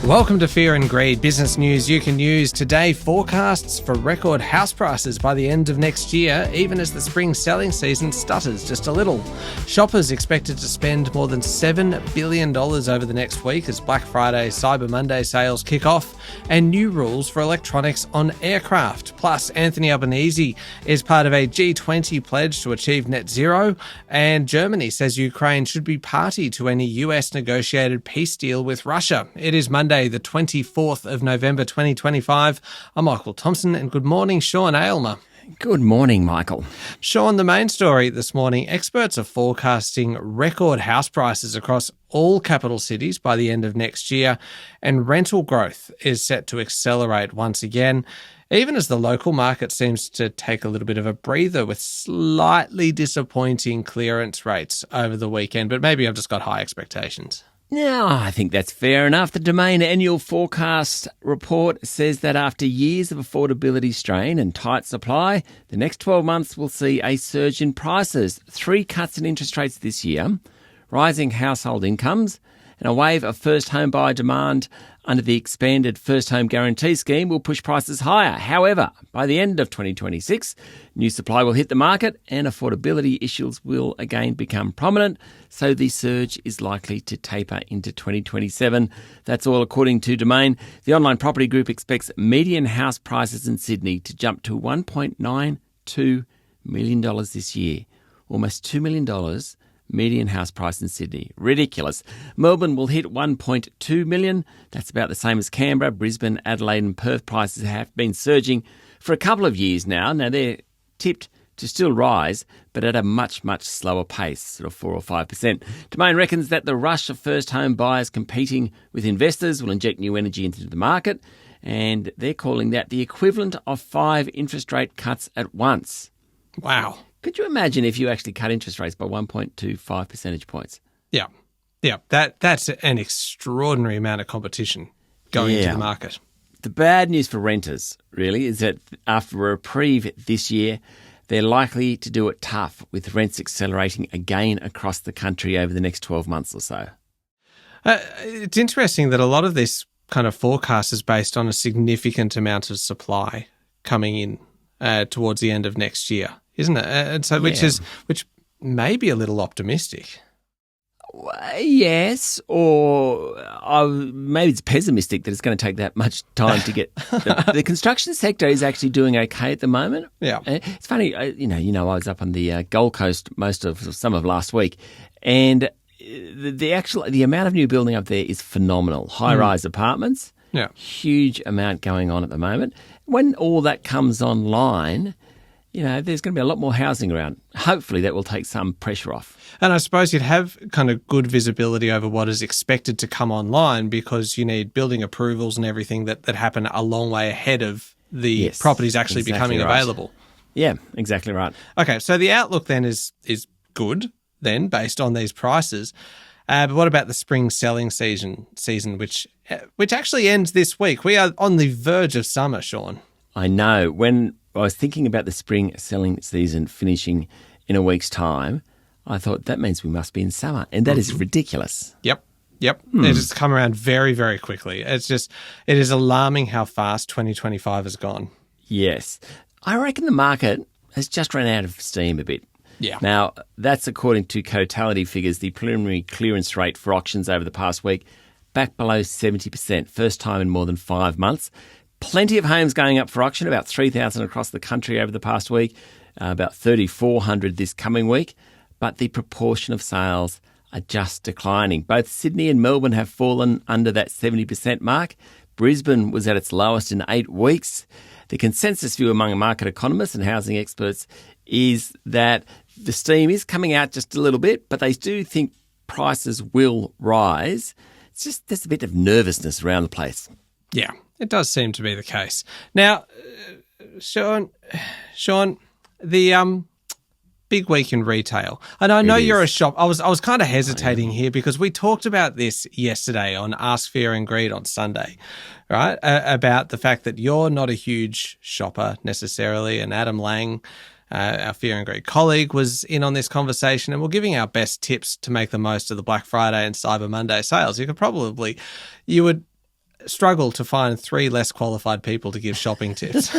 Welcome to Fear and Greed, business news you can use. Today, forecasts for record house prices by the end of next year, even as the spring selling season stutters just a little. Shoppers expected to spend more than $7 billion over the next week as Black Friday, Cyber Monday sales kick off, and new rules for electronics on aircraft. Plus, Anthony Albanese is part of a G20 pledge to achieve net zero, and Germany says Ukraine should be party to any US negotiated peace deal with Russia. It is Monday, the 24th of November 2025. I'm Michael Thompson, and good morning, Sean Aylmer. Good morning, Michael. Sean, the main story this morning, experts are forecasting record house prices across all capital cities by the end of next year, and rental growth is set to accelerate once again, even as the local market seems to take a little bit of a breather with slightly disappointing clearance rates over the weekend. But maybe I've just got high expectations. No, I think that's fair enough. The Domain annual forecast report says that after years of affordability strain and tight supply, the next 12 months will see a surge in prices, 3 cuts in interest rates this year, rising household incomes, and a wave of first home buyer demand under the expanded First Home Guarantee Scheme will push prices higher. However, by the end of 2026, new supply will hit the market and affordability issues will again become prominent, so the surge is likely to taper into 2027. That's all according to Domain. The online property group expects median house prices in Sydney to jump to $1.92 million this year, almost $2 million median house price in Sydney. Ridiculous. Melbourne will hit 1.2 million. That's about the same as Canberra. Brisbane, Adelaide and Perth prices have been surging for a couple of years now. Now they're tipped to still rise, but at a much, much slower pace, sort of 4 or 5%. Domain reckons that the rush of first home buyers competing with investors will inject new energy into the market, and they're calling that the equivalent of 5 interest rate cuts at once. Wow. Could you imagine if you actually cut interest rates by 1.25 percentage points? Yeah. That's an extraordinary amount of competition going into the market. The bad news for renters, really, is that after a reprieve this year, they're likely to do it tough, with rents accelerating again across the country over the next 12 months or so. It's interesting that a lot of this kind of forecast is based on a significant amount of supply coming in towards the end of next year, isn't it? And so, which may be a little optimistic. Yes, or maybe it's pessimistic that it's going to take that much time to get. The construction sector is actually doing okay at the moment. Yeah, it's funny. I was up on the Gold Coast some of last week, and the amount of new building up there is phenomenal. High-rise apartments. Yeah, huge amount going on at the moment. When all that comes online, there's going to be a lot more housing around. Hopefully that will take some pressure off. And I suppose you'd have kind of good visibility over what is expected to come online, because you need building approvals and everything that happen a long way ahead of the properties actually becoming available. Yeah, exactly right. Okay, so the outlook then is good then based on these prices. But what about the spring selling season, which actually ends this week? We are on the verge of summer, Sean. I know. When I was thinking about the spring selling season finishing in a week's time, I thought that means we must be in summer, and that is ridiculous. Yep. It has come around very, very quickly. It is alarming how fast 2025 has gone. Yes. I reckon the market has just run out of steam a bit. Yeah. Now, that's according to Cotality figures, the preliminary clearance rate for auctions over the past week, back below 70%, first time in more than 5 months. Plenty of homes going up for auction, about 3,000 across the country over the past week, about 3,400 this coming week. But the proportion of sales are just declining. Both Sydney and Melbourne have fallen under that 70% mark. Brisbane was at its lowest in 8 weeks. The consensus view among market economists and housing experts is that the steam is coming out just a little bit, but they do think prices will rise. It's just there's a bit of nervousness around the place. Yeah, it does seem to be the case. Now, Sean, the big week in retail. And I know you're a shop. I was kind of hesitating here because we talked about this yesterday on Ask Fear and Greed on Sunday, right? About the fact that you're not a huge shopper necessarily, and Adam Lang, our Fear and Greed colleague, was in on this conversation, and we're giving our best tips to make the most of the Black Friday and Cyber Monday sales. You would struggled to find 3 less qualified people to give shopping tips.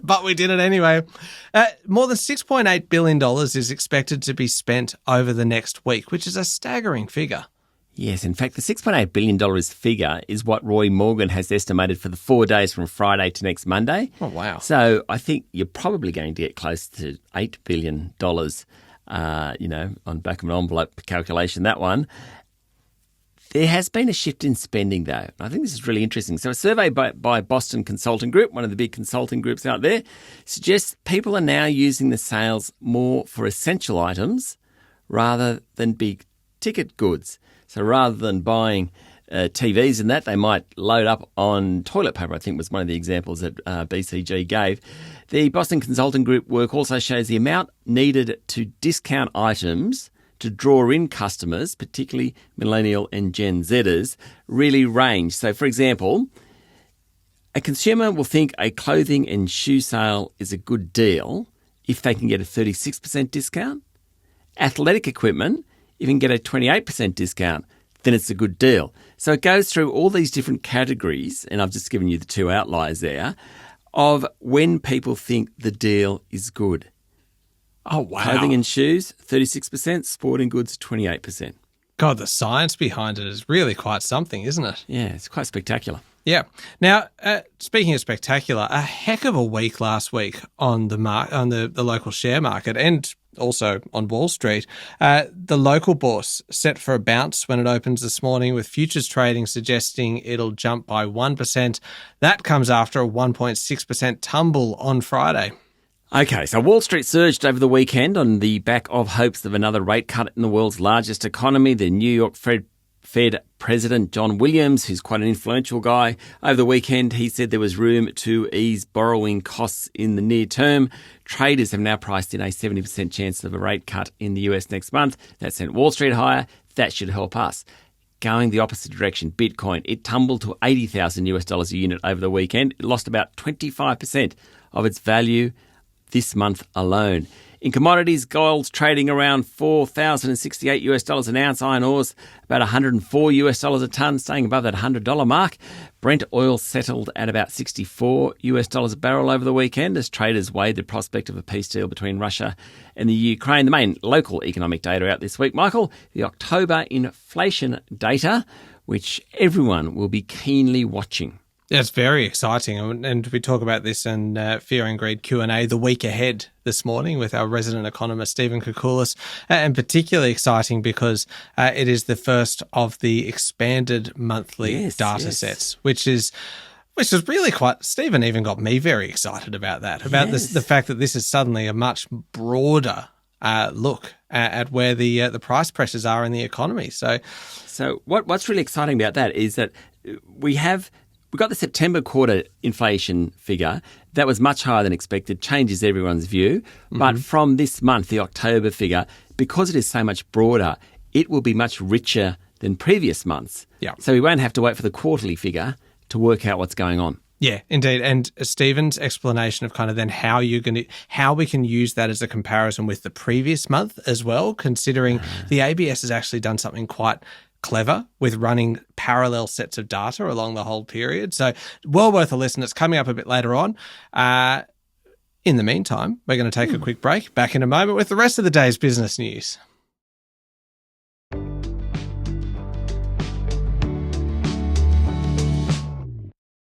But we did it anyway. More than $6.8 billion is expected to be spent over the next week, which is a staggering figure. Yes, in fact, the $6.8 billion figure is what Roy Morgan has estimated for the 4 days from Friday to next Monday. Oh, wow. So I think you're probably going to get close to $8 billion, on back of an envelope calculation, that one. There has been a shift in spending, though. I think this is really interesting. So a survey by Boston Consulting Group, one of the big consulting groups out there, suggests people are now using the sales more for essential items rather than big ticket goods. So rather than buying TVs and that, they might load up on toilet paper, I think was one of the examples that BCG gave. The Boston Consulting Group work also shows the amount needed to discount items to draw in customers, particularly millennial and Gen Zers, really range. So, for example, a consumer will think a clothing and shoe sale is a good deal if they can get a 36% discount. Athletic equipment, if you can get a 28% discount, then it's a good deal. So it goes through all these different categories, and I've just given you the 2 outliers there, of when people think the deal is good. Oh, wow. Clothing and shoes, 36%. Sporting goods, 28%. God, the science behind it is really quite something, isn't it? Yeah, it's quite spectacular. Yeah. Now, speaking of spectacular, a heck of a week last week on the local share market and also on Wall Street. The local bourse set for a bounce when it opens this morning, with futures trading suggesting it'll jump by 1%. That comes after a 1.6% tumble on Friday. Okay, so Wall Street surged over the weekend on the back of hopes of another rate cut in the world's largest economy. The New York Fed President John Williams, who's quite an influential guy, over the weekend he said there was room to ease borrowing costs in the near term. Traders have now priced in a 70% chance of a rate cut in the US next month. That sent Wall Street higher. That should help us. Going the opposite direction, Bitcoin, it tumbled to $80,000 a unit over the weekend. It lost about 25% of its value this month alone. In commodities, gold's trading around $4,068 an ounce. Iron ore's about $104 a tonne, staying above that $100 mark. Brent oil settled at about $64 a barrel over the weekend as traders weighed the prospect of a peace deal between Russia and the Ukraine. The main local economic data out this week, Michael, the October inflation data, which everyone will be keenly watching. Yeah, it's very exciting, and we talk about this in Fear and Greed Q&A the week ahead this morning with our resident economist, Stephen Koukoulas, and particularly exciting because it is the first of the expanded monthly data sets, which is really quite. Stephen even got me very excited about that, about the fact that this is suddenly a much broader look at where the price pressures are in the economy. So what's really exciting about that is that we got the September quarter inflation figure that was much higher than expected, changes everyone's view. But from this month, the October figure, because it is so much broader, it will be much richer than previous months. Yeah. So we won't have to wait for the quarterly figure to work out what's going on. Yeah, indeed. And Stephen's explanation of kind of then how we can use that as a comparison with the previous month as well, considering the ABS has actually done something quite clever with running parallel sets of data along the whole period. So well worth a listen. It's coming up a bit later on. In the meantime, we're going to take a quick break. Back in a moment with the rest of the day's business news.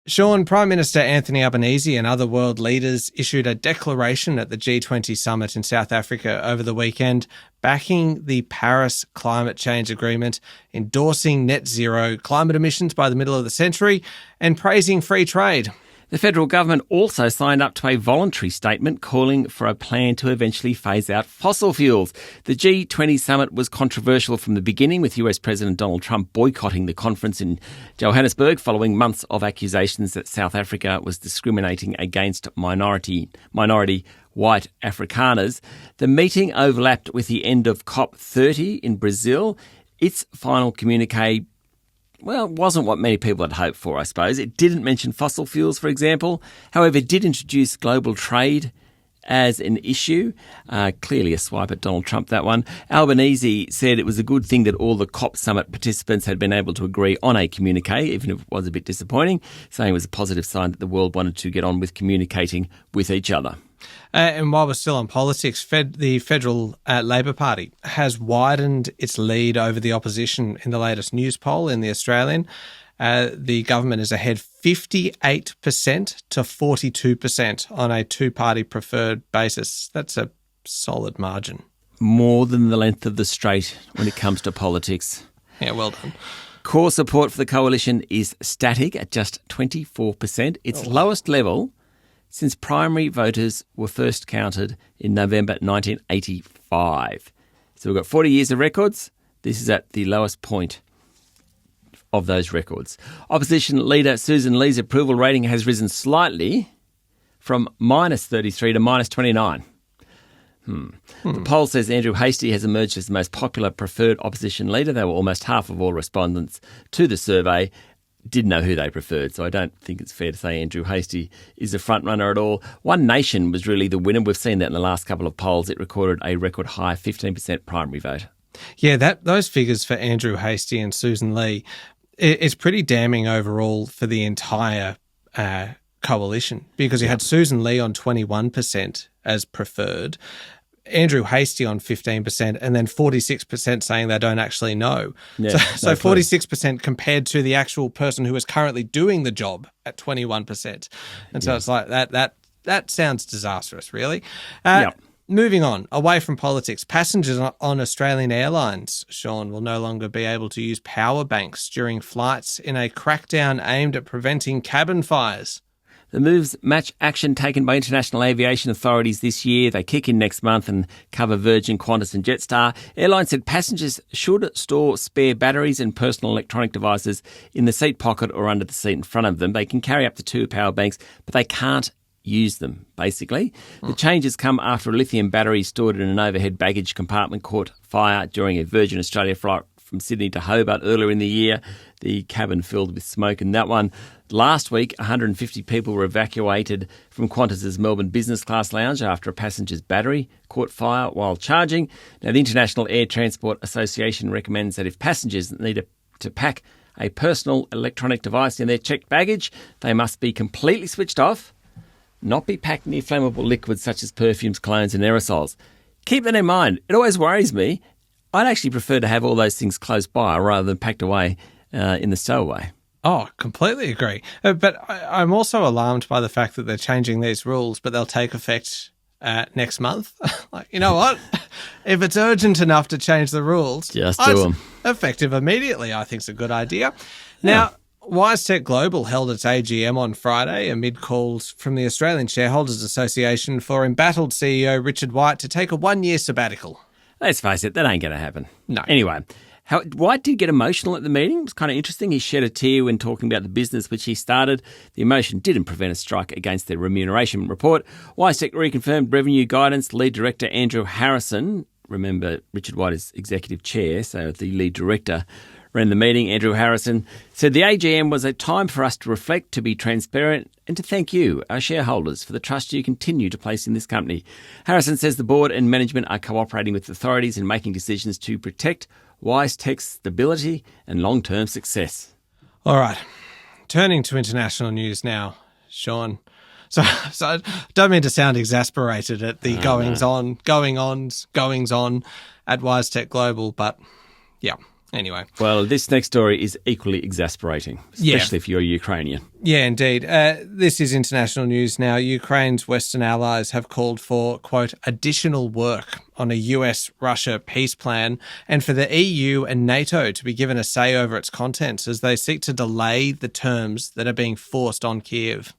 Sean, Prime Minister Anthony Albanese and other world leaders issued a declaration at the G20 summit in South Africa over the weekend, backing the Paris Climate Change Agreement, endorsing net zero climate emissions by the middle of the century, and praising free trade. The federal government also signed up to a voluntary statement calling for a plan to eventually phase out fossil fuels. The G20 summit was controversial from the beginning, with US President Donald Trump boycotting the conference in Johannesburg following months of accusations that South Africa was discriminating against minority white Afrikaners. The meeting overlapped with the end of COP30 in Brazil. Its final communique wasn't what many people had hoped for, I suppose. It didn't mention fossil fuels, for example. However, it did introduce global trade as an issue. Clearly a swipe at Donald Trump, that one. Albanese said it was a good thing that all the COP summit participants had been able to agree on a communique, even if it was a bit disappointing, saying it was a positive sign that the world wanted to get on with communicating with each other. And while we're still on politics, the Federal Labor Party has widened its lead over the opposition in the latest news poll in The Australian. The government is ahead 58% to 42% on a two-party preferred basis. That's a solid margin. More than the length of the straight when it comes to politics. Yeah, well done. Core support for the coalition is static at just 24%, its lowest level since primary voters were first counted in November 1985. So we've got 40 years of records. This is at the lowest point of those records. Opposition leader Susan Lee's approval rating has risen slightly from minus 33 to minus 29. The poll says Andrew Hastie has emerged as the most popular preferred opposition leader. They were almost half of all respondents to the survey didn't know who they preferred, so I don't think it's fair to say Andrew Hastie is the front runner at all. One Nation was really the winner. We've seen that in the last couple of polls. It recorded a record high 15% primary vote. Yeah, those figures for Andrew Hastie and Susan Lee, it's pretty damning overall for the entire coalition, because you had Susan Lee on 21% as preferred, Andrew Hastie on 15%, and then 46% saying they don't actually know. Yeah, so 46% compared to the actual person who is currently doing the job at 21%. And so it's like that sounds disastrous, really. Moving on, away from politics, passengers on Australian Airlines, Sean, will no longer be able to use power banks during flights in a crackdown aimed at preventing cabin fires. The moves match action taken by international aviation authorities this year. They kick in next month and cover Virgin, Qantas and Jetstar. Airlines said passengers should store spare batteries and personal electronic devices in the seat pocket or under the seat in front of them. They can carry up to 2 power banks, but they can't use them, basically. The changes come after a lithium battery stored in an overhead baggage compartment caught fire during a Virgin Australia flight from Sydney to Hobart earlier in the year. The cabin filled with smoke in that one. Last week, 150 people were evacuated from Qantas's Melbourne business class lounge after a passenger's battery caught fire while charging. Now, the International Air Transport Association recommends that if passengers need to pack a personal electronic device in their checked baggage, they must be completely switched off, not be packed near flammable liquids such as perfumes, colognes and aerosols. Keep that in mind. It always worries me. I'd actually prefer to have all those things close by rather than packed away in the stowaway. Oh, completely agree. But I'm also alarmed by the fact that they're changing these rules, but they'll take effect next month. Like, you know what? If it's urgent enough to change the rules, just do them. Effective immediately, I think is a good idea. Now, WiseTech Global held its AGM on Friday amid calls from the Australian Shareholders Association for embattled CEO Richard White to take a 1-year sabbatical. Let's face it, that ain't going to happen. No. Anyway, White did get emotional at the meeting. It was kind of interesting. He shed a tear when talking about the business which he started. The emotion didn't prevent a strike against their remuneration report. WiseTech reconfirmed revenue guidance. Lead director Andrew Harrison, remember Richard White is executive chair, so the lead director ran the meeting. Andrew Harrison said the AGM was a time for us to reflect, to be transparent and to thank you, our shareholders, for the trust you continue to place in this company. Harrison says the board and management are cooperating with authorities in making decisions to protect WiseTech's stability and long-term success. All right. Turning to international news now, Sean. So I don't mean to sound exasperated at the goings on at WiseTech Global, but yeah. Anyway. Well, this next story is equally exasperating, especially if you're Ukrainian. Yeah, indeed. This is international news now. Ukraine's Western allies have called for, quote, additional work on a US-Russia peace plan and for the EU and NATO to be given a say over its contents as they seek to delay the terms that are being forced on Kyiv.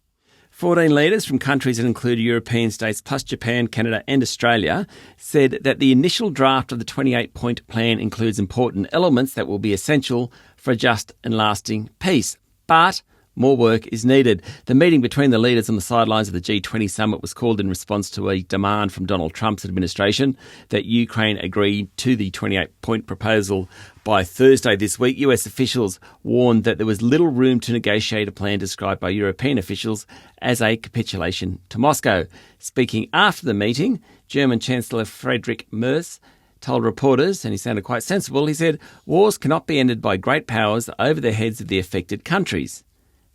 14 leaders from countries that include European states plus Japan, Canada and Australia said that the initial draft of the 28-point plan includes important elements that will be essential for a just and lasting peace. But more work is needed. The meeting between the leaders on the sidelines of the G20 summit was called in response to a demand from Donald Trump's administration that Ukraine agree to the 28-point proposal by Thursday this week. US officials warned that there was little room to negotiate a plan described by European officials as a capitulation to Moscow. Speaking after the meeting, German Chancellor Friedrich Merz told reporters, and he sounded quite sensible, he said, wars cannot be ended by great powers over the heads of the affected countries.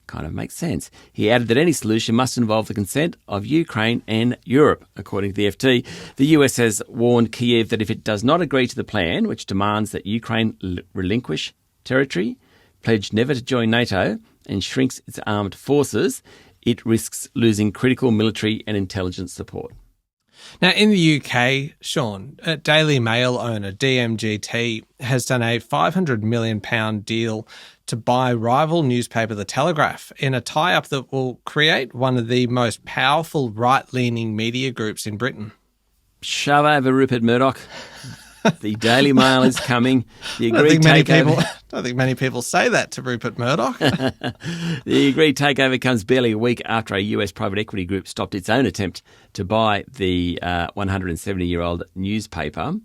Kind of makes sense. He added that any solution must involve the consent of Ukraine and Europe, according to the FT. The US has warned Kyiv that if it does not agree to the plan, which demands that Ukraine relinquish territory, pledge never to join NATO, and shrinks its armed forces, it risks losing critical military and intelligence support. Now, in the UK, Sean, Daily Mail owner DMGT has done a £500 million deal to buy rival newspaper The Telegraph in a tie-up that will create one of the most powerful right-leaning media groups in Britain. Shove over Rupert Murdoch. The Daily Mail is coming. The I don't think many people say that to Rupert Murdoch. The agreed takeover comes barely a week after a US private equity group stopped its own attempt to buy the 170-year-old newspaper.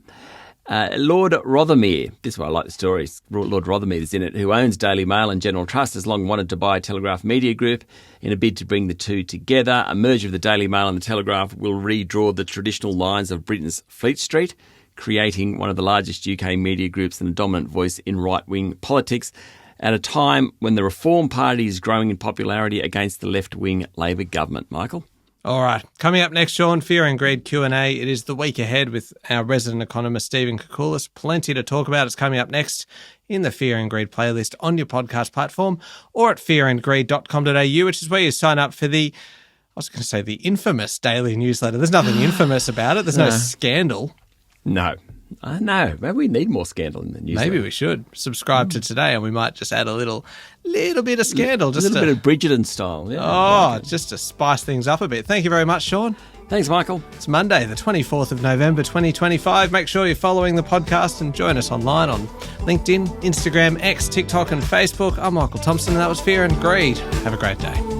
Lord Rothermere, this is why I like the story, Lord Rothermere is in it, who owns Daily Mail and General Trust, has long wanted to buy Telegraph Media Group in a bid to bring the two together. A merger of the Daily Mail and the Telegraph will redraw the traditional lines of Britain's Fleet Street, creating one of the largest UK media groups and a dominant voice in right-wing politics at a time when the Reform Party is growing in popularity against the left-wing Labor government. Michael? All right. Coming up next, Sean, Fear and Greed Q&A. It is the week ahead with our resident economist, Stephen Koukoulas. Plenty to talk about. It's coming up next in the Fear and Greed playlist on your podcast platform or at fearandgreed.com.au, which is where you sign up for the infamous daily newsletter. There's nothing infamous about it. There's no scandal. No. No, maybe we need more scandal in the news. Maybe we should subscribe to Today, and we might just add a little bit of scandal, just a little bit of Bridgerton style. Yeah, just to spice things up a bit. Thank you very much, Sean. Thanks, Michael. It's Monday, the 24th of November, 2025. Make sure you're following the podcast and join us online on LinkedIn, Instagram, X, TikTok, and Facebook. I'm Michael Thompson, and that was Fear and Greed. Have a great day.